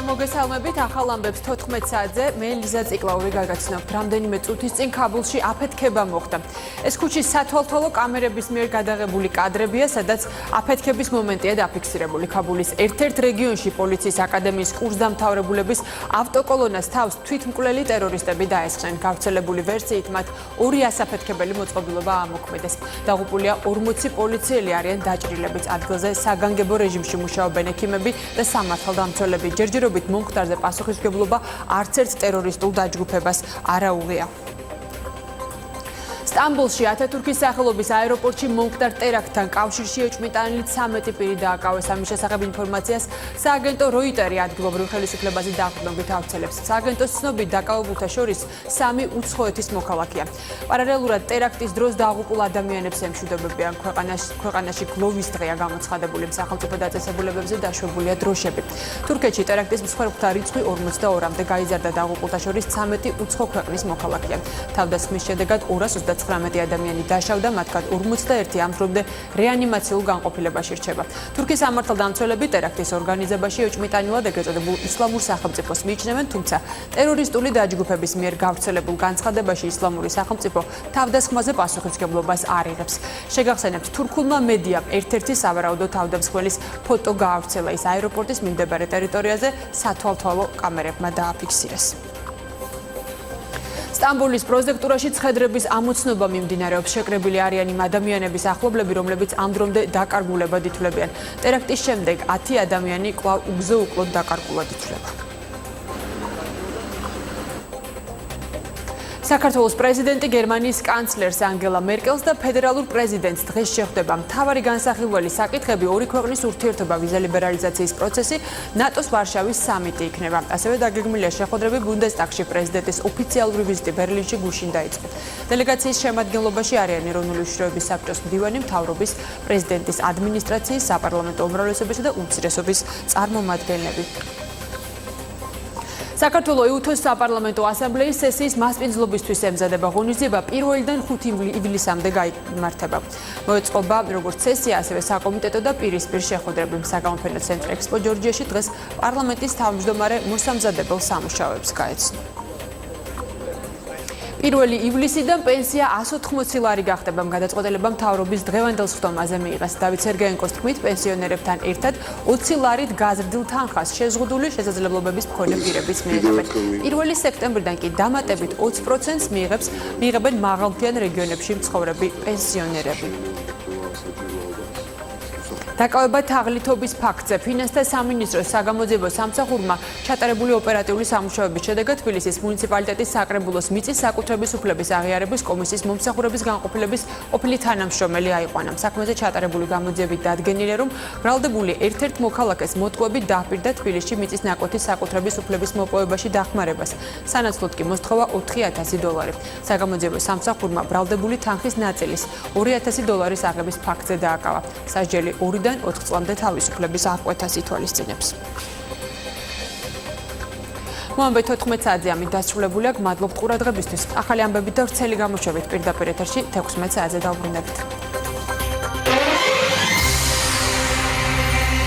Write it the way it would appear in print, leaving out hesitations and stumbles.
მოგესალმებით ახალ ამბებს 14 საათზე მე ლიზა ციკლაური გაგაცნობთ. რამდენიმე წუთის წინ ქაბულში აფეთქება მოხდა. ეს ქუჩის სათვალთვალო კამერების მიერ გადაღებული კადრებია, სადაც აფეთქების მომენტია დაფიქსირებული. ქაბულის ერთ-ერთ რეგიონში პოლიციის აკადემიის კურსდამთავრებულების ავტოკოლონას თავს თვითმკვლელი ტერორისტები დაესხნენ. გავრცელებული ვერსიით მათ ორი ასაფეთქებელი მოწყობილობა ამოქმედეს. დაღუპულია 40 პოლიციელი არიან დაჭრილების ადგილზე საგანგებო რეჟიმში მუშაობენ ექიმები და სამართალდამცველები. ჯერჯერობით მომხდარზე პასუხისმგებლობა არც ერთ ტერორისტულ დაჯგუფებას არ აუღია. სტამბოლში ათათურქის სახელობის აეროპორტში მომხდარ ტერაქტთან კავშირში ეჭვმიტანილი 13 პირი დააკავეს. ამის შესახებ ინფორმაციას სააგენტო როიტერი ადგილობრივ ხელისუფლებაზე დაყრდნობით ავრცელებს. სააგენტოს ცნობით დაკავებულთა შორის 3 უცხოეთის მოქალაქეა. პარალელურად ტერაქტის დროს დაღუპულ ადამიანებს ემშვიდობებიან. ქვეყანაში გლოვის დღეა გამოცხადებული. სახელმწიფო დაწესებულებებზე დაშვებულია დროშები. თურქეთში ტერაქტის მსხვერპლთა რიცხვი 42-მდე გაიზარდა. დაღუპულთა შორის 13 უცხო ქვეყნის მოქალაქეა. თავდასხმის შედეგად 229 ადამიანი დაშავდა, მათგან 41 ამ დრომდე რეანიმაციულ განყოფილებაში რჩება. თურქიის სამართალდამცველები ტერაქტის ორგანიზებაში ეჭვმიტანილად ეგრეთ წოდებულ ისლამურ სახელმწიფოს მიიჩნევენ, თუმცა ტერორისტული დაჯგუფების მიერ გავრცელებულ განცხადებაში ისლამური სახელმწიფო თავდასხმაზე პასუხისმგებლობას არ იღებს. შეგახსენებთ, თურქულმა მედიამ ერთ-ერთი სავარაუდო თავდამსხმელის ფოტო გაავრცელა. ის აეროპორტის მიმდებარე ტერიტორიაზე სათვალთვალო კამერებმა დააფიქსირეს. სტამბოლის პროზექტურაში ცხედრების ამოცნობა მიმდინარეობს. შეკრებილი არიან იმ ადამიანების ახლობლები, რომლებიც ამ დრომდე დაკარგულებად ითვლებიან. ტერაქტის შემდეგ 10 ადამიანი კვლავ უგზო-უკლოდ დაკარგულად ითვლება. საქართველოს პრეზიდენტი გერმანიის კანცლერს ანგელა მერკელს და ფედერალურ პრეზიდენტს დღეს შეხვდება. მთავარი განსახილველი საკითხები ორი ქვეყნის ურთიერთობა, ვიზა ლიბერალიზაციის პროცესი, ნატოს ვარშავის სამიტი იქნება. ასევე დაგეგმილია შეხვედრები ბუნდესტაგში. პრეზიდენტის ოფიციალური ვიზიტი ბერლინში გუშინ დაიწყო. დელეგაციის შემადგენლობაში არიან ეროვნული უშიშროების საბჭოს მდივანი, მთავრობის, პრეზიდენტის ადმინისტრაციის, საპარლამენტო უმრავლესობისა და უმცირესობის წარმომადგენლები. საქართველოს EUTHOS საპარლამენტო ასამბლეის სესიის მასპინძლობისთვის ემზადება. ღონისძიება 1-დან 5 ივლისამდე გაიმართება. მოეწყობა როგორც სესია, ასევე საკომიტეტო და პირისპირ შეხვედრები. საგამოფენო ცენტრი ექსპო ჯორჯიაში დღეს პარლამენტის თავმჯდომარე მოსამზადებელ სამუშაოებს გაეცნო. 1 ივლისიდან პენსია 180 ლარი გახდება. გადაწყვეტილება მთავრობის დღევანდელ სხდომაზე მიიღეს. დავით სერგეენკოს თქმით, პენსიონერებთან ერთად 20 ლარით გაზრდილ თანხას შეზღუდული შესაძლებლობების მქონე პირებიც მიიღებენ. 1 სექტემბრიდან კი დამატებით 20%-ს მიიღებენ მაღალმთიან რეგიონებში მცხოვრები პენსიონერები. დაკავება თაღლითობის ფაქტზე. ფინანსთა სამინისტროს საგამოძიებო სამსახურმა ჩატარებული ოპერატიული სამუშაოების შედეგად თბილისის მუნიციპალიტეტის საკრებულოს მიწის საკუთრების უფლების აღიარების კომისიის მომსახურების განყოფილების ყოფილი თანამშრომელი აიყვანა. საქმეზე ჩატარებული გამოძიებით დადგენილია, რომ ბრალდებული ერთ-ერთ მოქალაქეს მოტყუებით დაჰპირდა თბილისში მიწის ნაკვეთის საკუთრების უფლების მოპოვებაში დახმარებას. სანაცვლოდ კი მოსთხოვა 4000 დოლარი. საგამოძიებო სამსახურმა ბრალდებული თანხის ნაწილის 2000 დოლარის აღების ფაქტზე დააკავა. სასჯელი 2-დან 4 წლამდე თავისუფლების აღკვეთას ითვალისწინებს. მომავალი 14 საათზე ამით დასრულებულია. გმადლობთ ყურადღებისთვის. ახალი ამბებით და ვრცელი გამოშვებით პირდაპირ ეთერში 16 საათზე დავბრუნდებით.